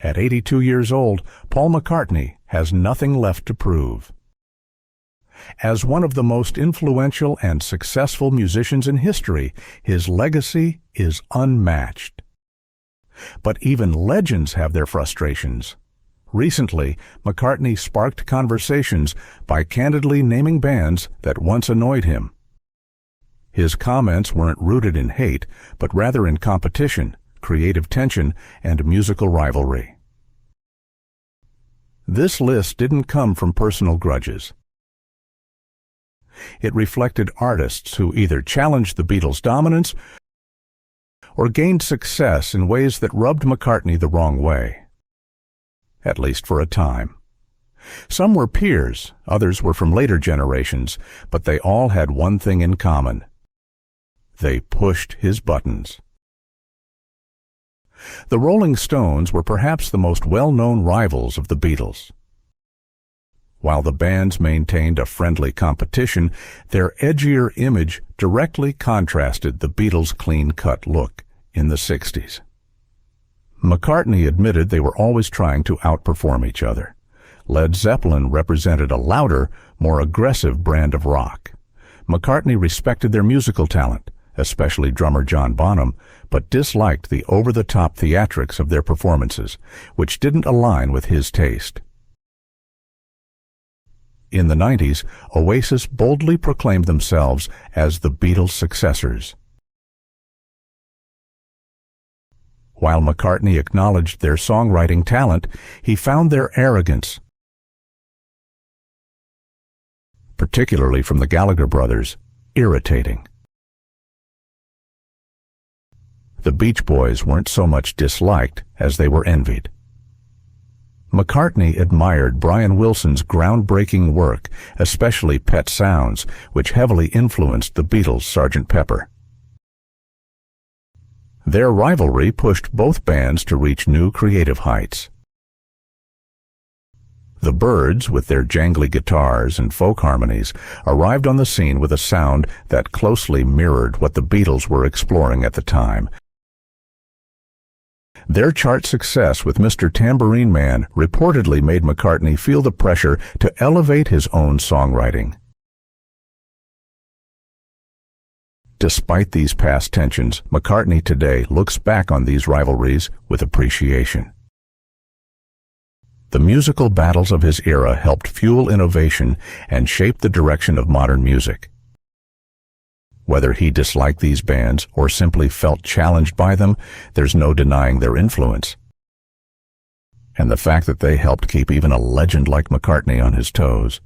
At 82 years old, Paul McCartney has nothing left to prove. As one of the most influential and successful musicians in history, his legacy is unmatched. But even legends have their frustrations. Recently, McCartney sparked conversations by candidly naming bands that once annoyed him. His comments weren't rooted in hate, but rather in competition, creative tension, and musical rivalry. This list didn't come from personal grudges. It reflected artists who either challenged the Beatles' dominance or gained success in ways that rubbed McCartney the wrong way, at least for a time. Some were peers, others were from later generations, but they all had one thing in common. They pushed his buttons. The Rolling Stones were perhaps the most well-known rivals of the Beatles. While the bands maintained a friendly competition, their edgier image directly contrasted the Beatles' clean-cut look in the 60s. McCartney admitted they were always trying to outperform each other. Led Zeppelin represented a louder, more aggressive brand of rock. McCartney respected their musical talent, especially drummer John Bonham, but disliked the over-the-top theatrics of their performances, which didn't align with his taste. In the 90s, Oasis boldly proclaimed themselves as the Beatles' successors. While McCartney acknowledged their songwriting talent, he found their arrogance, particularly from the Gallagher brothers, irritating. The Beach Boys weren't so much disliked as they were envied. McCartney admired Brian Wilson's groundbreaking work, especially Pet Sounds, which heavily influenced the Beatles' Sgt. Pepper. Their rivalry pushed both bands to reach new creative heights. The Byrds, with their jangly guitars and folk harmonies, arrived on the scene with a sound that closely mirrored what the Beatles were exploring at the time. Their chart success with Mr. Tambourine Man reportedly made McCartney feel the pressure to elevate his own songwriting. Despite these past tensions, McCartney today looks back on these rivalries with appreciation. The musical battles of his era helped fuel innovation and shape the direction of modern music. Whether he disliked these bands or simply felt challenged by them, there's no denying their influence. And the fact that they helped keep even a legend like McCartney on his toes.